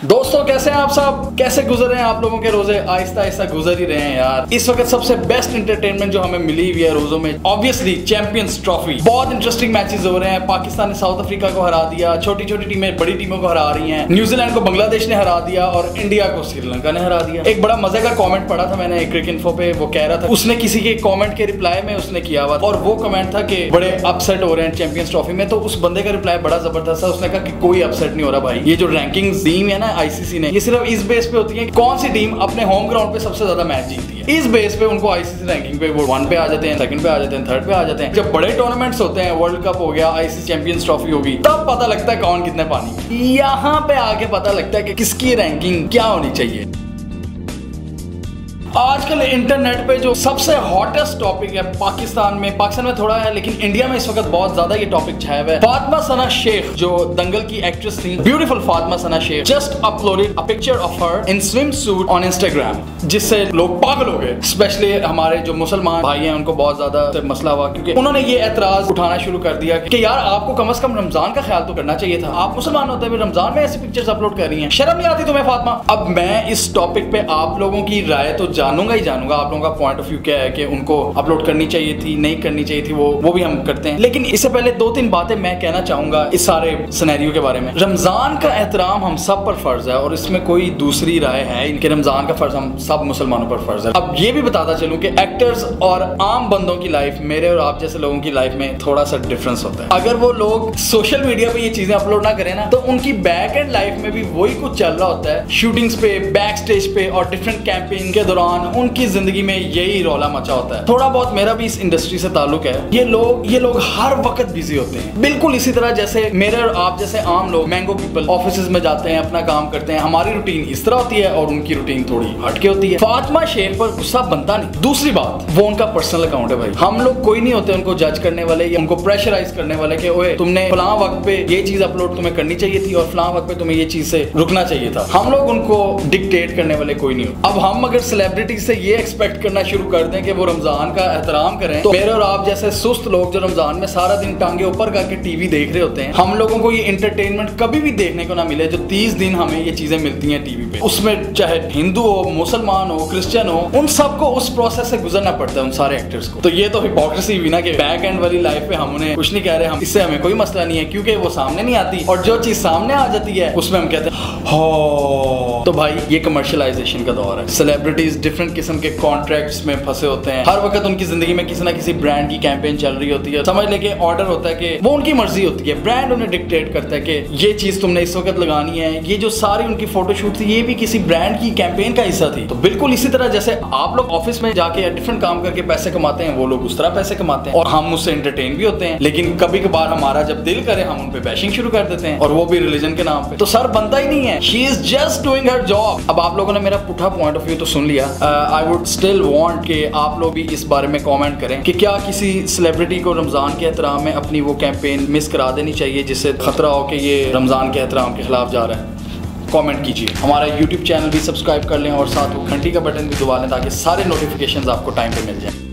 दोस्तों कैसे हैं आप सब, कैसे गुजर रहे हैं आप लोगों के रोजे? आहिस्ता आहिस्ता गुजर ही रहे हैं यार। इस वक्त सबसे बेस्ट एंटरटेनमेंट जो हमें मिली हुई है रोजों में, ऑब्वियसली चैंपियंस ट्रॉफी। बहुत इंटरेस्टिंग मैचेस हो रहे हैं। पाकिस्तान ने साउथ अफ्रीका को हरा दिया, छोटी छोटी टीमें बड़ी टीमों को हरा रही हैं। न्यूजीलैंड को बांग्लादेश ने हरा दिया और इंडिया को श्रीलंका ने हरा दिया। एक बड़ा मजे का कॉमेंट पढ़ा था मैंने क्रिक इन्फो पे, वो कह रहा था, उसने किसी के कॉमेंट के रिप्लाई में उसने किया हुआ और वो कमेंट था कि बड़े अपसेट हो रहे हैं चैंपियंस ट्रॉफी में। तो उस बंदे का रिप्लाई बड़ा जबरदस्त था। उसने कहा कि कोई अपसेट नहीं हो रहा भाई, ये जो रैंकिंग टीम है ना आईसीसी ने, ये सिर्फ इस बेस पे होती है कौन सी टीम अपने होम ग्राउंड पे सबसे ज्यादा मैच जीतती है। इस बेस पे उनको आईसीसी रैंकिंग पे वो 1 पे आ जाते हैं, 2nd पे आ जाते हैं, 3rd पे आ जाते हैं। जब बड़े टूर्नामेंट्स होते हैं, वर्ल्ड कप हो गया, आईसीसी चैंपियंस ट्रॉफी होगी, तब पता लगता है कौन कितने पानी। यहाँ पे आके पता लगता है कि किसकी रैंकिंग क्या होनी चाहिए। आजकल इंटरनेट पे जो सबसे हॉटेस्ट टॉपिक है पाकिस्तान में थोड़ा है, लेकिन इंडिया में इस वक्त बहुत ज्यादा ये टॉपिक छाया हुआ है। फातिमा सना शेख जो दंगल की एक्ट्रेस थी, beautiful Fatima Sana Shaikh, just uploaded a picture of her in swimsuit on Instagram, जिससे लोग पागल हो गए। स्पेशली हमारे जो मुसलमान भाई हैं उनको बहुत ज्यादा मसला हुआ, क्योंकि उन्होंने ये एतराज उठाना शुरू कर दिया कि यार आपको कम से कम रमजान का ख्याल तो करना चाहिए था। आप मुसलमान होते हुए रमजान में ऐसी पिक्चर्स अपलोड कर रही हैं, शर्म नहीं आती तुम्हें फातिमा? अब मैं इस टॉपिक पे आप लोगों की राय तो जानूंगा ही जानूंगा, आप लोगों का पॉइंट ऑफ व्यू क्या है कि उनको अपलोड करनी चाहिए थी, नहीं करनी चाहिए थी, वो भी हम करते हैं। लेकिन इससे पहले 2-3 बातें मैं कहना चाहूंगा इस सारे सिनेरियो के बारे में। रमजान का एहतराम हम सब पर फर्ज है और इसमें कोई दूसरी राय है इनके, रमजान का फर्ज हम सब मुसलमानों पर फर्ज है। अब ये भी बताता चलूं कि एक्टर्स और आम बंदों की लाइफ, मेरे और आप जैसे लोगों की लाइफ में थोड़ा सा डिफरेंस होता है। अगर वो लोग सोशल मीडिया पे ये चीजें अपलोड ना करें ना, तो उनकी बैक एंड लाइफ में भी वही कुछ चल रहा होता है। शूटिंग्स पे, बैक स्टेज पे और डिफरेंट कैंपेन के दौरान उनकी जिंदगी में यही रौला मचा होता है। थोड़ा बहुत मेरा भी इस इंडस्ट्री से ताल्लुक है। ये लोग हर वक्त बिजी होते हैं, बिल्कुल इसी तरह जैसे मेरे और आप जैसे आम लोग, मैंगो पीपल, ऑफिसेज में जाते हैं, अपना काम करते हैं। हमारी रूटीन इस तरह होती है और उनकी रूटीन थोड़ी हटके होती है। फातिमा शेख पर गुस्सा बनता नहीं। दूसरी बात, वो उनका पर्सनल अकाउंट है भाई। हम लोग कोई नहीं होते उनको जज करने वाले या उनको प्रेशराइज करने वाले कि ओए तुमने फलां वक्त पे ये चीज अपलोड तुम्हें करनी चाहिए थी और फलां वक्त पे तुम्हें ये चीज से रुकना चाहिए था। हम लोग उनको डिक्टेट करने वाले कोई नहीं हो। अब हम अगर सेलिब्रिटी से ये एक्सपेक्ट करना शुरू कर दें कि वो रमजान का एहतराम करें, तो मेरे और आप जैसे सुस्त लोग जो रमजान में सारा दिन टांगे ऊपर करके टीवी देख रहे होते हैं, हम लोगों को ये एंटरटेनमेंट कभी भी देखने को ना मिले जो 30 दिन हमें ये चीजें मिलती हैं टीवी पे। उसमें चाहे हिंदू हो, मुसलमान हो, क्रिश्चियन हो, उन सबको उस प्रोसेस से गुजरना पड़ता है, उन सारे एक्टर्स को। तो ये तो हिपोक्रेसी हुई ना कि बैक एंड वाली लाइफ पे हम उन्हें कुछ नहीं कह रहे, हम इससे हमें कोई मसला नहीं है क्योंकि वो सामने नहीं आती, और जो चीज सामने आ जाती है उसमें हम कहते हैं हो। तो भाई ये कमर्शियलाइजेशन का दौर है। सेलिब्रिटीज डिफरेंट किस्म के कॉन्ट्रैक्ट्स में फंसे होते हैं। हर वक्त उनकी जिंदगी में किसी ना किसी ब्रांड की कैंपेन चल रही होती है। समझ लेके ऑर्डर होता है कि वो उनकी मर्जी होती है, ब्रांड उन्हें डिक्टेट करता है कि ये चीज तुमने इस वक्त लगानी है। ये जो सारी उनकी फोटोशूट थी, ये भी किसी ब्रांड की कैंपेन का हिस्सा थी। तो बिल्कुल इसी तरह जैसे आप लोग ऑफिस में जाके या डिफरेंट काम करके पैसे कमाते हैं, वो लोग उस तरह पैसे कमाते हैं और हम उससे एंटरटेन भी होते हैं। लेकिन कभी कभार हमारा जब दिल करे हम उन पे बैशिंग शुरू कर देते हैं, और वो भी रिलीजन के नाम पे। तो सर बनता ही नहीं है। She is just doing her job. अब आप लोगों ने मेरा पुठा पॉइंट ऑफ व्यू तो सुन लिया। आई वुड स्टिल वांट कि आप लोग भी इस बारे में कमेंट करें कि क्या किसी सेलिब्रिटी को रमजान के एहतराम में अपनी वो कैंपेन मिस करा देनी चाहिए जिससे खतरा हो कि ये रमजान के एहतराम के खिलाफ जा रहा है। कमेंट कीजिए। हमारा YouTube चैनल भी सब्सक्राइब कर लें और साथ वो घंटी का बटन भी दबा लें ताकि सारे नोटिफिकेशंस आपको टाइम पे मिल जाएं।